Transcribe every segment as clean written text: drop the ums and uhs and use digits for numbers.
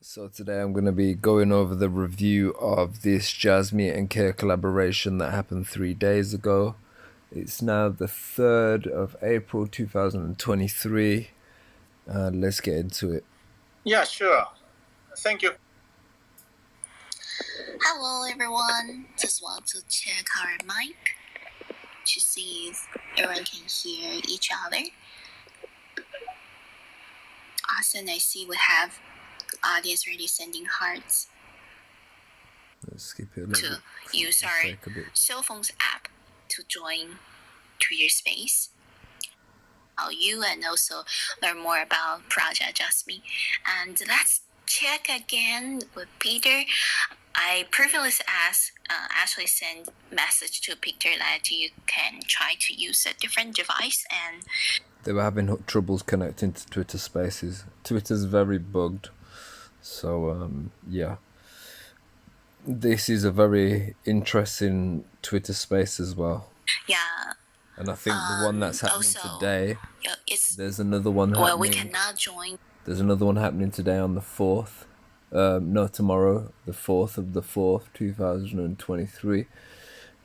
So today I'm going to be going over the review of this Jasmy and Care collaboration that happened 3 days ago. It's now the 3rd of April 2023. Let's get into it. Yeah, sure. Thank you. Hello everyone, just want to check our mic to see if everyone can hear each other. Awesome, I see we have audience already sending hearts. Let's skip it a little to bit. use our cell phones app to join Twitter Space. You and also learn more about Project Jasmy. And let's check again with Peter. I previously actually sent message to Peter that you can try to use a different device, and they were having troubles connecting to Twitter Spaces. Twitter's very bugged, so yeah. This is a very interesting Twitter Space as well. Yeah. And I think the one that's happening also, today, there's another one happening. Well, we cannot join. There's another one happening today on the 4th. No, tomorrow, the 4th of the 4th, 2023.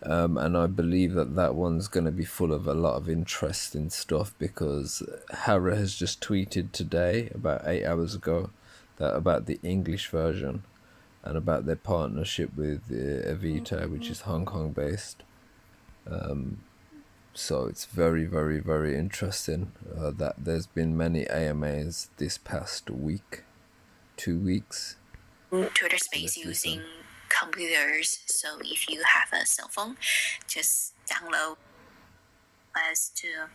And I believe that one's going to be full of a lot of interesting stuff because Hara has just tweeted today, about 8 hours ago, that about the English version and about their partnership with Evita, which is Hong Kong based. So it's very, very, very interesting that there's been many AMAs this past week, 2 weeks. Twitter Space using computers. So if you have a cell phone, just download us to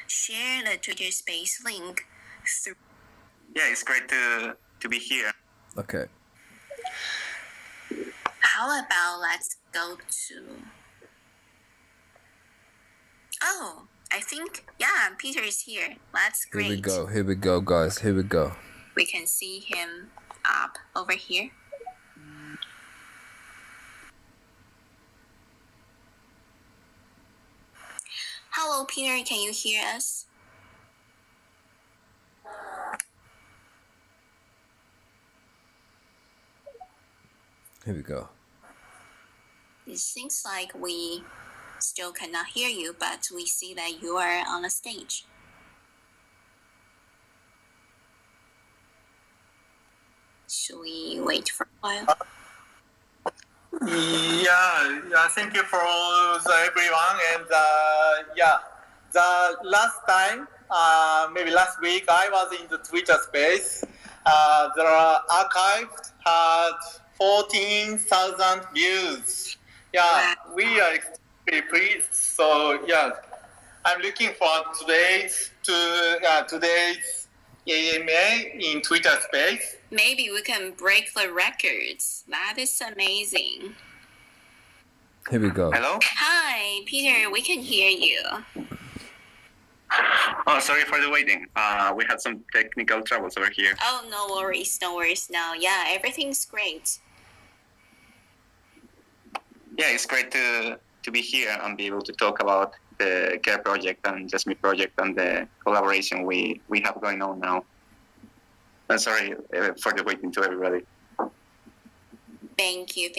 share the Twitter Space link through. Yeah, it's great to be here. Okay. How about let's go to... Oh, I think, yeah, Peter is here. That's great. Here we go, guys. Here we go. We can see him up over here. Hello, Peter. Can you hear us? Here we go. It seems like we still cannot hear you, but we see that you are on the stage. Should we wait for a while? Yeah, thank you for everyone. And the last time, maybe last week, I was in the Twitter space. The archive had 14,000 views. Yeah, we are extremely pleased. So yeah, I'm looking for today's AMA in Twitter space. Maybe we can break the records. That is amazing. Here we go. Hello? Hi, Peter. We can hear you. Oh, sorry for the waiting. We had some technical troubles over here. Oh, no worries. No worries. No, yeah, everything's great. Yeah, it's great to be here and be able to talk about the CARE project and Jasmy project and the collaboration we have going on now. I'm sorry for the waiting to everybody. Thank you.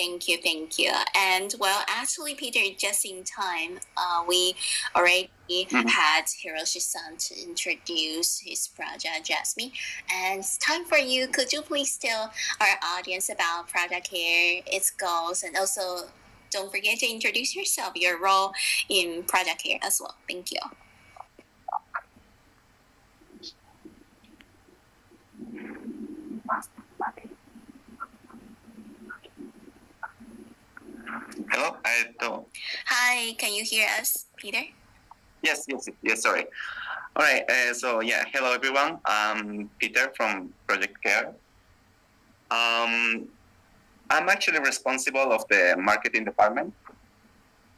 And well, actually, Peter, just in time, we already had Hiroshi-san to introduce his project, Jasmy. And it's time for you. Could you please tell our audience about Project CARE, its goals, and also don't forget to introduce yourself, your role in Project CARE as well. Thank you. Hello? Hi, can you hear us, Peter? Yes, sorry. All right, so yeah, hello everyone. I'm Peter from Project CARE. I'm actually responsible of the marketing department.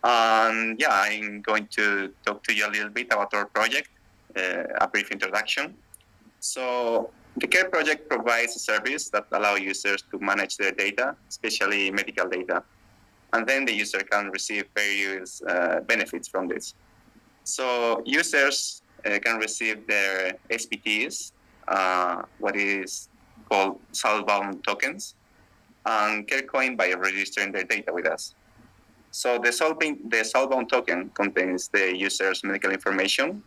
And yeah, I'm going to talk to you a little bit about our project, a brief introduction. So the CARE project provides a service that allows users to manage their data, especially medical data. And then the user can receive various benefits from this. So users can receive their SPTs, what is called soulbound tokens and get coin by registering their data with us. So the soulbound token contains the user's medical information,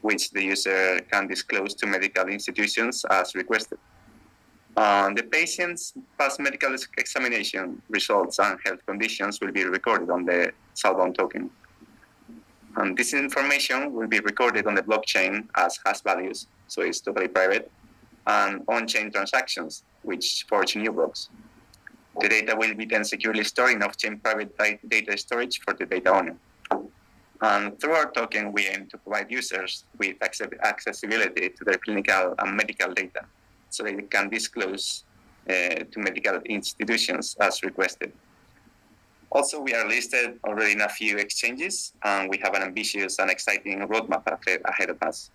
which the user can disclose to medical institutions as requested. The patient's past medical examination results and health conditions will be recorded on the soulbound token. And this information will be recorded on the blockchain as hash values, so it's totally private, and on-chain transactions, which forge new blocks. The data will be then securely stored in off-chain private data storage for the data owner. And through our token, we aim to provide users with accessibility to their clinical and medical data, so they can disclose to medical institutions as requested. Also, we are listed already in a few exchanges, and we have an ambitious and exciting roadmap ahead of us.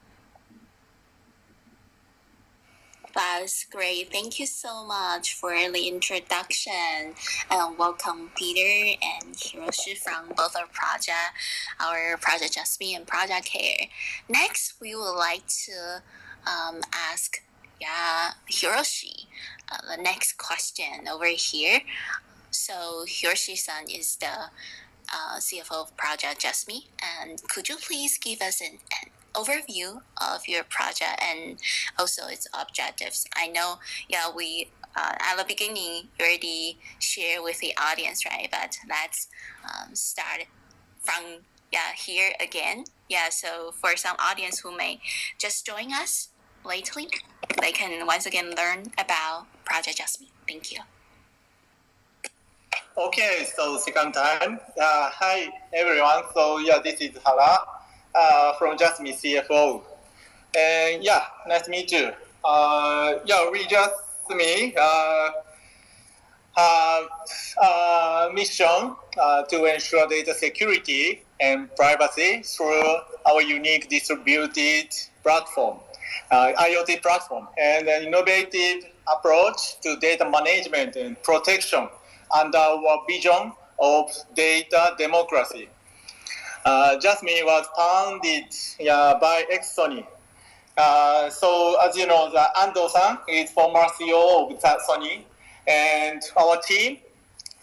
That's great. Thank you so much for the introduction. Welcome, Peter and Hiroshi from both our Project Jasmy and Project Care. Next, we would like to ask Hiroshi the next question over here. So Hiroshi-san is the CFO of Project Jasmy, and could you please give us an overview of your project and also its objectives? I know, we at the beginning you already share with the audience, right? But let's start from here again. So for some audience who may just join us lately, they can once again learn about Project Jasmy. Thank you. Okay, so second time. Hi everyone. So this is Hara from Jasmy CFO. And nice to meet you. We Jasmy have mission to ensure data security and privacy through our unique distributed platform, IoT platform, and an innovative approach to data management and protection under our vision of data democracy. Jasmy was founded by ex-Sony. So as you know, the Ando-san is former CEO of Sony, and our team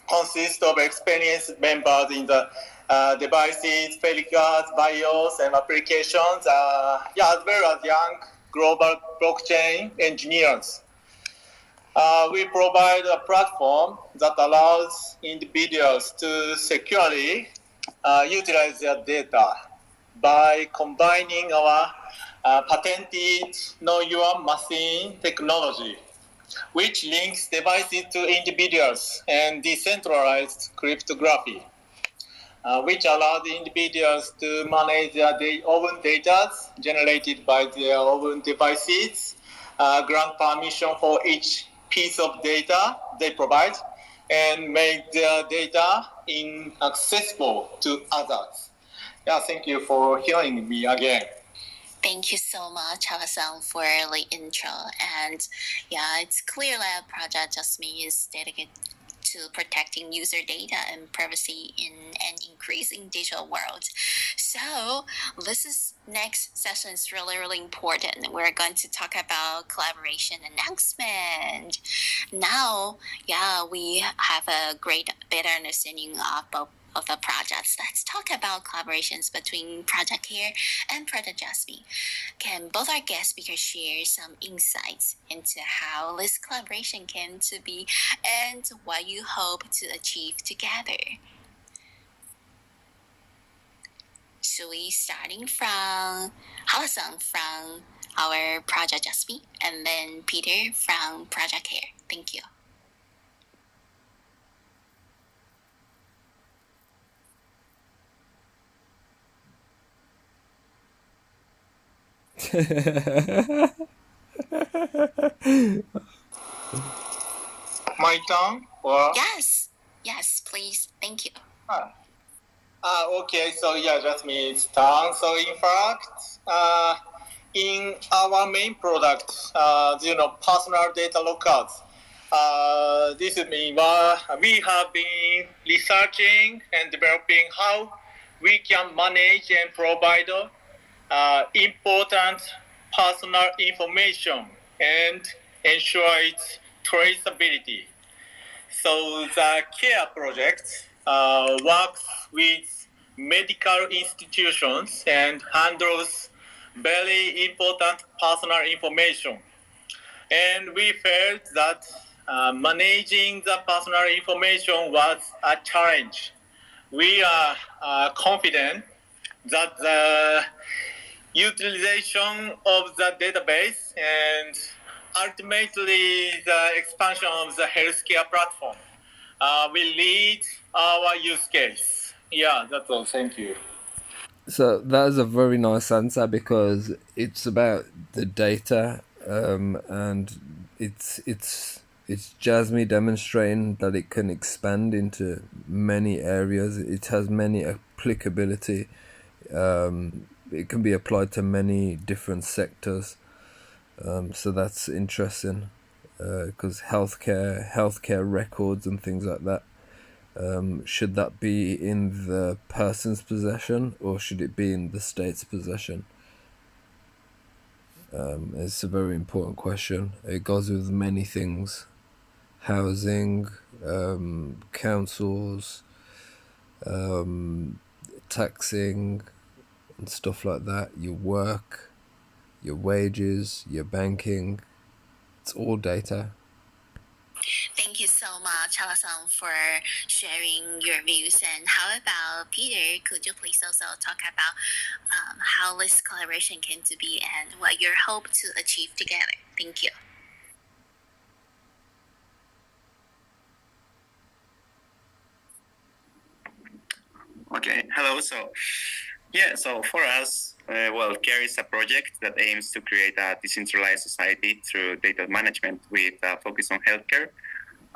consists of experienced members in the devices, peripherals, BIOS, and applications, as well as young global blockchain engineers. We provide a platform that allows individuals to securely utilize their data by combining our patented Know Your Machine technology, which links devices to individuals, and decentralized cryptography, which allows the individuals to manage their own data generated by their own devices, grant permission for each piece of data they provide, and make their data inaccessible to others. Thank you for hearing me again. Thank you so much, Hara-san, for the intro. And it's clear that Project Jasmy is dedicated to protecting user data and privacy in an increasing digital world. So next session is really, really important. We're going to talk about collaboration announcement. Now, we have a better understanding of both of the projects. Let's talk about collaborations between Project Care and Project Jasmy. Can both our guest speakers share some insights into how this collaboration came to be and what you hope to achieve together? So we starting from Hara-san from our Project Jasmy, and then Peter from Project Care. Thank you. My turn? Or? Yes, please. Thank you. Okay, so Jasmy's turn. So in fact, in our main product, personal data lockers, this means we have been researching and developing how we can manage and provide important personal information and ensure its traceability. So the CARE project works with medical institutions and handles very important personal information. And we felt that managing the personal information was a challenge. We are confident that the utilization of the database and ultimately the expansion of the healthcare platform will lead our use case. Yeah, that's all. Thank you. So that is a very nice answer because it's about the data, and it's Jasmy demonstrating that it can expand into many areas. It has many applicability. It can be applied to many different sectors. So that's interesting because healthcare records and things like that. Should that be in the person's possession or should it be in the state's possession? It's a very important question. It goes with many things: housing, councils, taxing, and stuff like that. Your work, your wages, your banking. It's all data. Thank you so much, Halasan, for sharing your views. And how about Peter? Could you please also talk about how this collaboration came to be and what you hope to achieve together? Thank you. Okay, hello. So for us, CARE is a project that aims to create a decentralized society through data management with a focus on healthcare.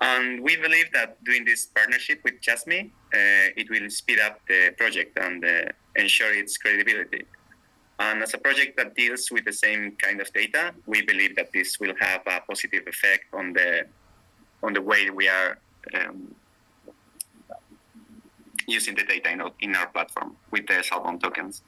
And we believe that doing this partnership with Jasmy, it will speed up the project and ensure its credibility. And as a project that deals with the same kind of data, we believe that this will have a positive effect on the way we are using the data in our platform with the cell phone tokens.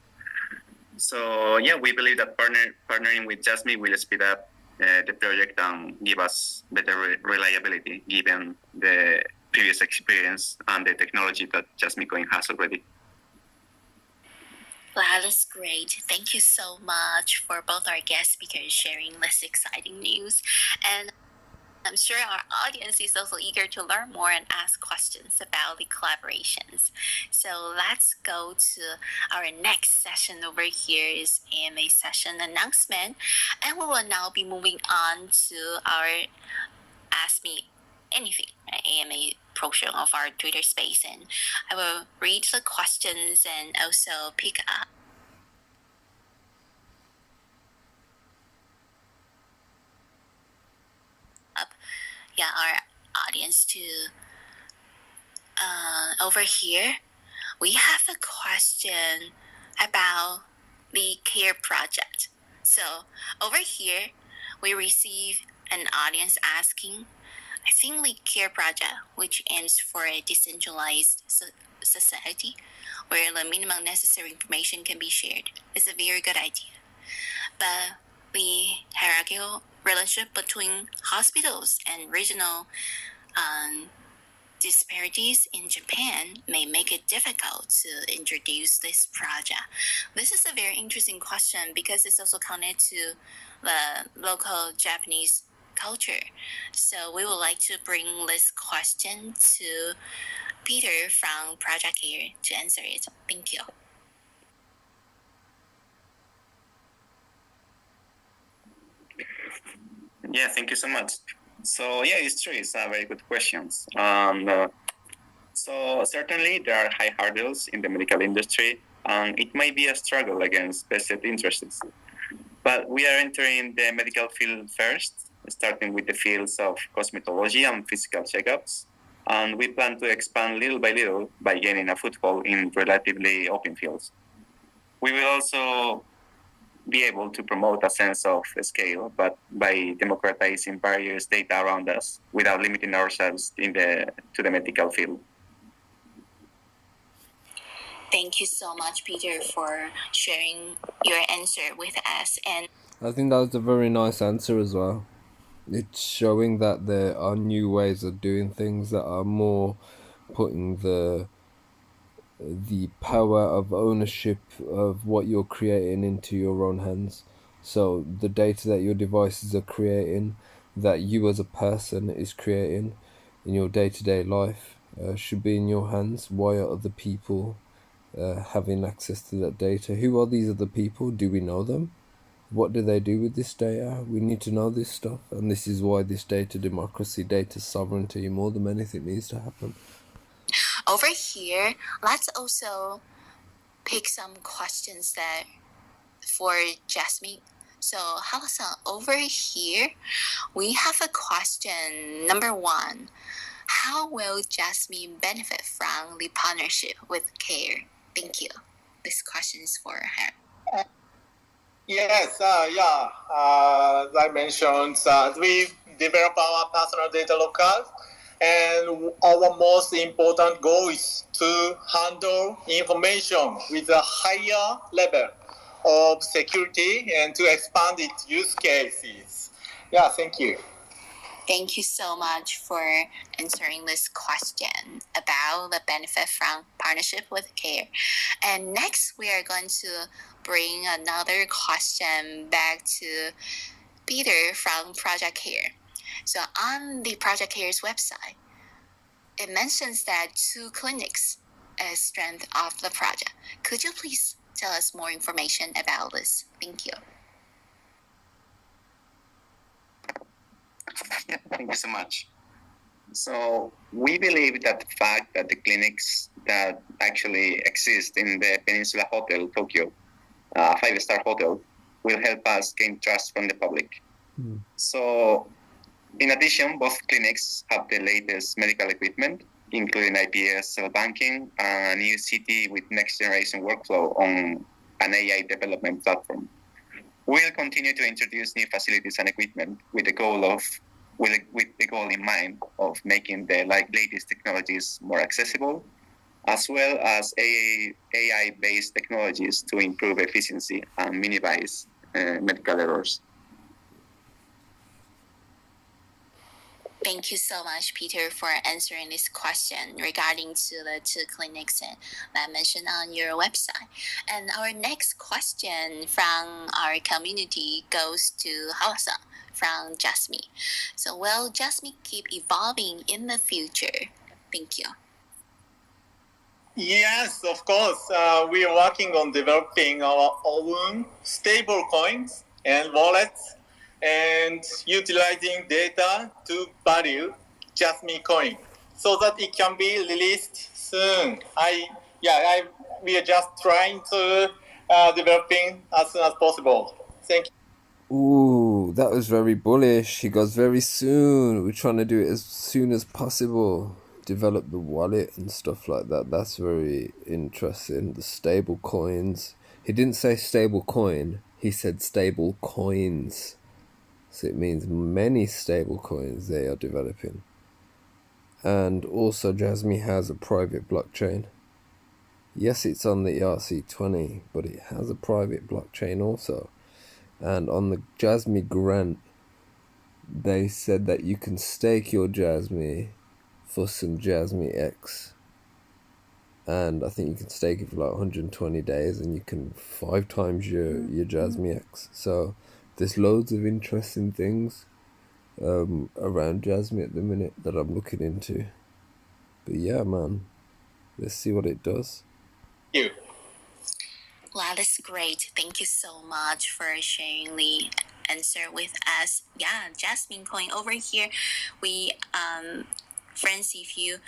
So yeah, we believe that partnering with Jasmy will speed up the project and give us better reliability given the previous experience and the technology that Jasmy Coin has already. Wow, that's great. Thank you so much for both our guest speakers sharing this exciting news. And I'm sure our audience is also eager to learn more and ask questions about the collaborations. So let's go to our next session over here is AMA session announcement. And we will now be moving on to our Ask Me Anything, AMA portion of our Twitter space. And I will read the questions and also pick up our audience to over here. We have a question about the CARE project. So over here, we receive an audience asking, I think the CARE project, which aims for a decentralized society where the minimum necessary information can be shared, is a very good idea. But the hierarchical relationship between hospitals and regional disparities in Japan may make it difficult to introduce this project. This is a very interesting question because it's also connected to the local Japanese culture. So we would like to bring this question to Peter from Project Care to answer it. Thank you. Yeah, thank you so much. So yeah, it's true. It's a very good question. So certainly there are high hurdles in the medical industry, and it might be a struggle against vested interests. But we are entering the medical field first, starting with the fields of cosmetology and physical checkups. And we plan to expand little by little by gaining a foothold in relatively open fields. We will also be able to promote a sense of scale, but by democratizing various data around us without limiting ourselves to the medical field. Thank you so much, Peter, for sharing your answer with us. And I think that was a very nice answer as well. It's showing that there are new ways of doing things that are more putting the power of ownership of what you're creating into your own hands. So the data that your devices are creating, that you as a person is creating in your day-to-day life, should be in your hands. Why are other people having access to that data? Who are these other people? Do we know them? What do they do with this data? We need to know this stuff, and this is why this data democracy, data sovereignty, more than anything, needs to happen. Over here, let's also pick some questions that for Jasmine. So, Hala-san, over here, we have a question. Number 1, how will Jasmine benefit from the partnership with CARE? Thank you. This question is for her. Yes, as I mentioned, we develop our personal data locale, and our most important goal is to handle information with a higher level of security and to expand its use cases. Yeah, thank you. Thank you so much for answering this question about the benefit from partnership with CARE. And next, we are going to bring another question back to Peter from Project CARE. So on the Project CARE's website, it mentions that 2 clinics is strength of the project. Could you please tell us more information about this? Thank you. Yeah, thank you so much. So we believe that the fact that the clinics that actually exist in the Peninsula Hotel, Tokyo, 5-star hotel, will help us gain trust from the public. So in addition, both clinics have the latest medical equipment, including IPS cell banking, and a new CT with next generation workflow on an AI development platform. We'll continue to introduce new facilities and equipment with the goal in mind of making the latest technologies more accessible, as well as AI-based technologies to improve efficiency and minimize medical errors. Thank you so much, Peter, for answering this question regarding to the 2 clinics that mentioned on your website. And our next question from our community goes to Hala-san from Jasmy. So will Jasmy keep evolving in the future? Thank you. Yes, of course. We are working on developing our own stable coins and wallets and utilizing data to value Jasmy coin so that it can be released soon. We are just trying to developing as soon as possible. Thank you. Ooh, that was very bullish. He goes very soon. We're trying to do it as soon as possible. Develop the wallet and stuff like that. That's very interesting. The stable coins. He didn't say stable coin. He said stable coins. So it means many stable coins they are developing. And also Jasmy has a private blockchain. Yes, it's on the ERC20, but it has a private blockchain also. And on the Jasmy grant, they said that you can stake your Jasmy for some Jasmy X. And I think you can stake it for like 120 days and you can 5 times your Jasmy X. So there's loads of interesting things around Jasmy at the minute that I'm looking into. But yeah, man, let's see what it does. Thank you. Wow, that's great. Thank you so much for sharing the answer with us. Yeah, Jasmine coin over here. We friends, if you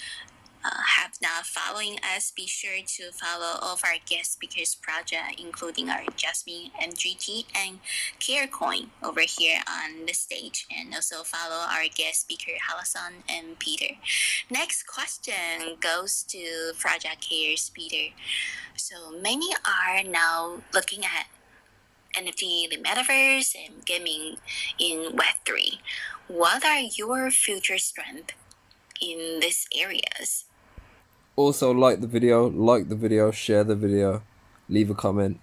have not following us, be sure to follow all of our guest speakers project, including our Jasmine MGT and Care Coin over here on the stage, and also follow our guest speaker Hala-san and Peter. Next question goes to Project Care's Peter. So many are now looking at NFT, the metaverse, and gaming in Web3. What are your future strengths in these areas? Also, like the video, share the video, leave a comment.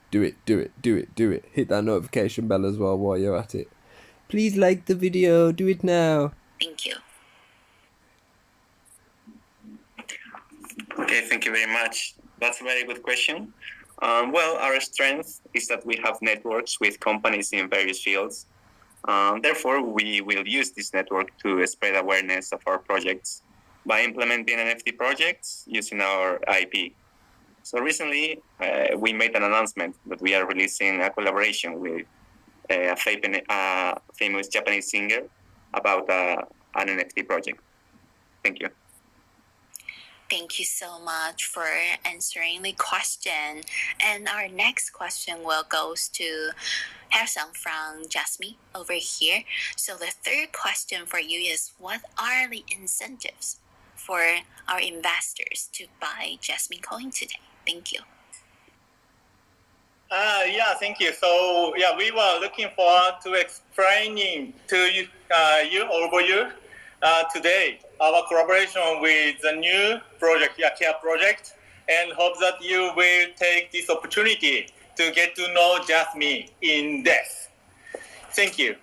do it. Hit that notification bell as well while you're at it. Please like the video. Do it now. Thank you. Okay, thank you very much. That's a very good question. Well, our strength is that we have networks with companies in various fields. Therefore, we will use this network to spread awareness of our projects by implementing NFT projects using our IP. So recently, we made an announcement that we are releasing a collaboration with a famous Japanese singer about an NFT project. Thank you. Thank you so much for answering the question. And our next question will goes to Haesung from Jasmy over here. So the third question for you is, what are the incentives for our investors to buy Jasmy coin today? Thank you. Thank you. So, we were looking forward to explaining to you, today our collaboration with the new project, Care project, and hope that you will take this opportunity to get to know Jasmy in depth. Thank you.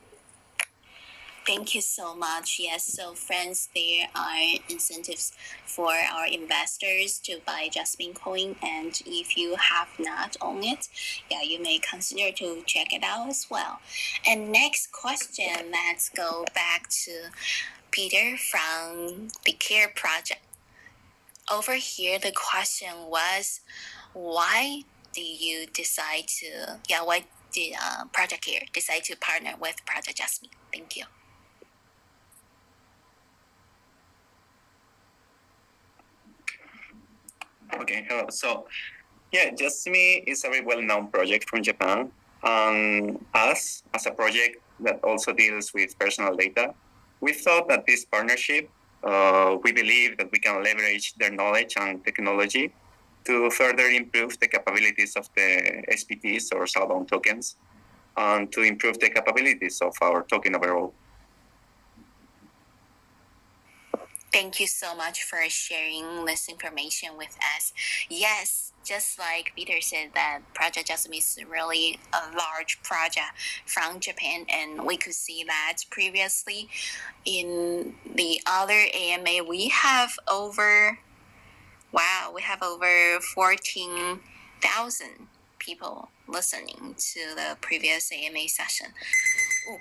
Thank you so much. Yes, so friends, there are incentives for our investors to buy Jasmine coin, and if you have not owned it, you may consider to check it out as well. And next question, let's go back to Peter from the Care project. Over here, the question was, why did you decide to? Why did Project Care decide to partner with Project Jasmine? Thank you. Okay, hello. So, jasmy is a very well-known project from Japan. Us, as a project that also deals with personal data, we thought that this partnership, we believe that we can leverage their knowledge and technology to further improve the capabilities of the SPTs or Salbound tokens, and to improve the capabilities of our token overall. Thank you so much for sharing this information with us. Yes, just like Peter said, that Project Jasmine is really a large project from Japan, and we could see that previously in the other AMA we have over 14,000 people listening to the previous AMA session. Ooh.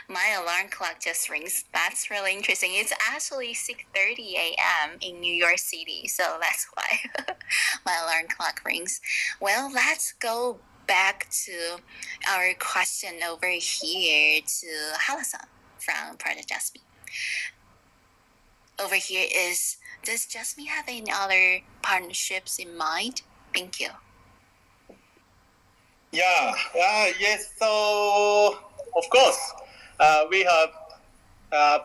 My alarm clock just rings. That's really interesting. It's actually 6:30 a.m. in New York City, so that's why my alarm clock rings. Well, let's go back to our question over here to Hala-san from Project Jasmy. Over here is, does Jasmy have any other partnerships in mind? Thank you. Yes. So, of course, we have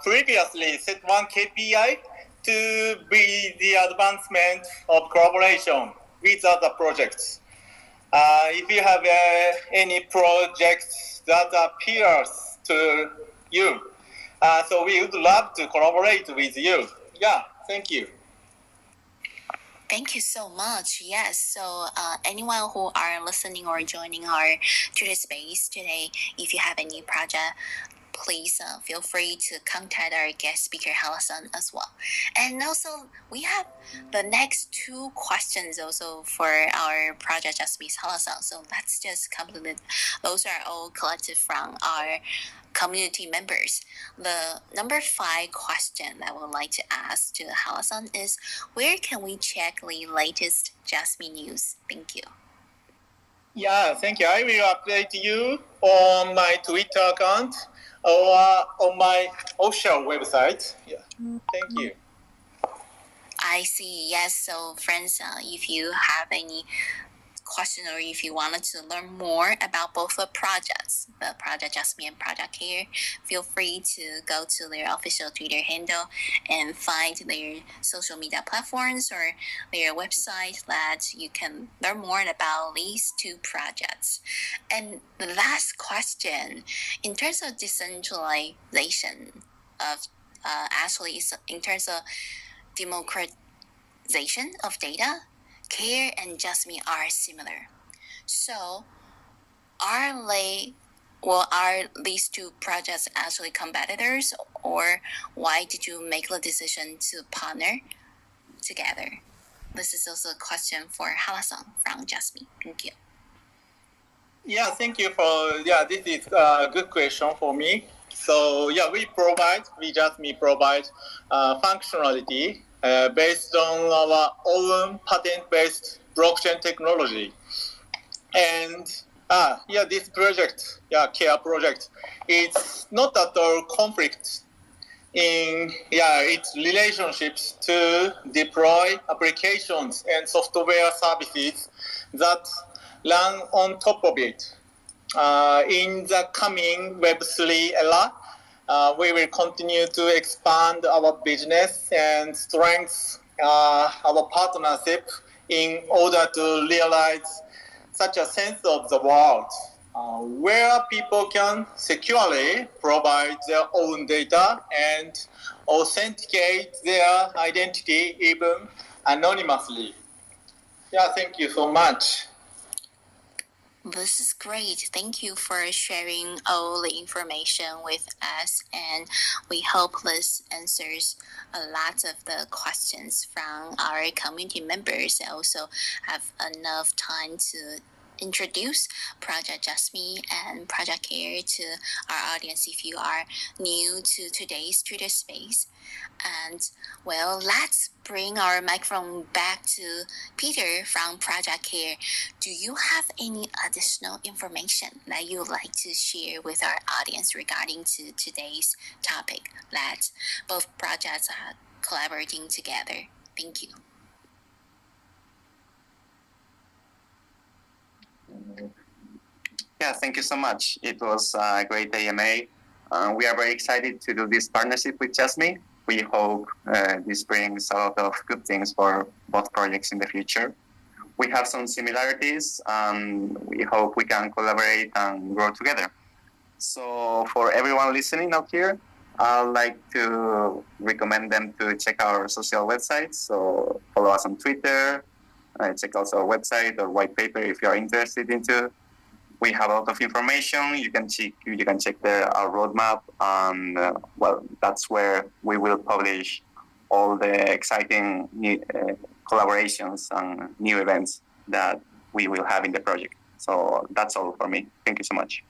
previously set one KPI to be the advancement of collaboration with other projects. If you have any projects that appears to you, so we would love to collaborate with you. Thank you. Thank you so much. Yes, so anyone who are listening or joining our Twitter space today, if you have any project, please feel free to contact our guest speaker, Hala-san, as well. And also, we have the next two questions also for our project Jasmy's Hala-san. So let's just complete it. Those are all collected from our community members. The number 5 question that I would like to ask to Hala-san is, where can we check the latest Jasmy news? Thank you. Thank you. I will update you on my Twitter account or on my official website. Thank you. I see. Yes. So, friends, if you have any question or if you wanted to learn more about both the projects, the Project Jasmy and Project Care, feel free to go to their official Twitter handle and find their social media platforms or their website that you can learn more about these two projects. And the last question, in terms of decentralization of actually in terms of democratization of data, Care and Jasmy are similar. So, are these two projects actually competitors, or why did you make the decision to partner together? This is also a question for Halasan from Jasmy. Thank you. Yeah, thank you for, this is a good question for me. So we Jasmy provide functionality based on our own patent-based blockchain technology. And this project, CARE project, it's not at all conflict in its relationships to deploy applications and software services that run on top of it. In the coming Web3 era, we will continue to expand our business and strengthen our partnership in order to realize such a sense of the world where people can securely provide their own data and authenticate their identity even anonymously. Yeah, thank you so much. This is great. Thank you for sharing all the information with us, and we hope this answers a lot of the questions from our community members. I also have enough time to introduce Project Jasmy and Project Care to our audience if you are new to today's Twitter space. And well, let's bring our microphone back to Peter from Project Care. Do you have any additional information that you would like to share with our audience regarding to today's topic that both projects are collaborating together? Thank you. Yeah, thank you so much. It was a great AMA. We are very excited to do this partnership with Jasmy. We hope this brings a lot of good things for both projects in the future. We have some similarities, and we hope we can collaborate and grow together. So for everyone listening out here, I'd like to recommend them to check our social websites. So follow us on Twitter, check also our website or white paper if you are interested into. We have a lot of information. You can check our roadmap, and that's where we will publish all the exciting new, collaborations and new events that we will have in the project. So that's all for me. Thank you so much.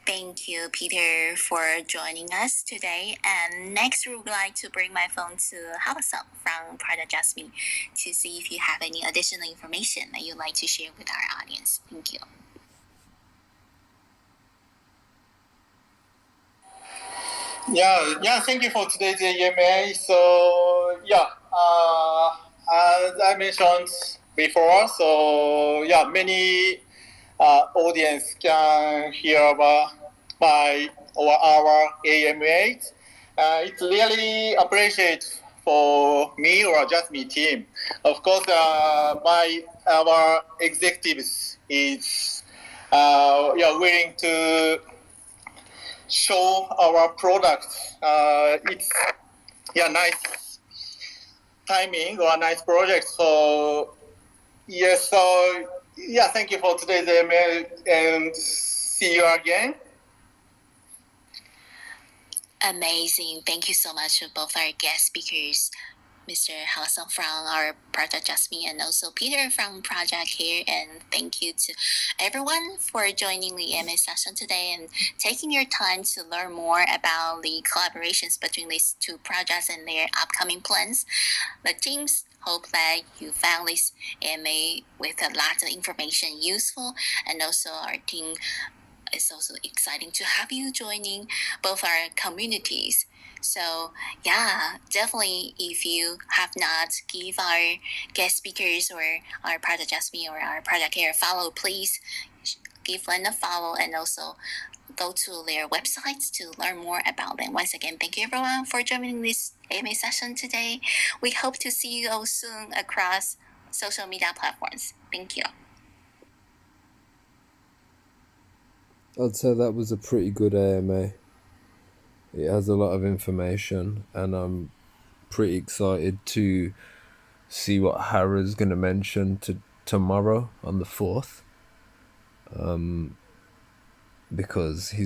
Thank you, Peter, for joining us today. And next, we would like to bring my phone to Halasan from Project Jasmy to see if you have any additional information that you'd like to share with our audience. Thank you. Thank you for today's AMA. So, as I mentioned before, many audience can hear our AMA. It's really appreciated for me or just me team. Of course, our executives is willing to show our product. It's nice timing or a nice project. So thank you for today's email and see you again. Amazing. Thank you so much to both our guest speakers, Mr. Halasan from our Project Jasmy and also Peter from Project Care. And thank you to everyone for joining the AMA session today and taking your time to learn more about the collaborations between these two projects and their upcoming plans. The teams hope that you found this AMA with a lot of information useful, and also our team is also exciting to have you joining both our communities. So definitely if you have not give our guest speakers or our Project Jasmy or our Project Care a follow, please give them a follow and also go to their websites to learn more about them. Once again, thank you everyone for joining this AMA session today. We hope to see you all soon across social media platforms. Thank you. I'd say that was a pretty good AMA. It has a lot of information, and I'm pretty excited to see what Hara's going to mention tomorrow on the 4th. because he's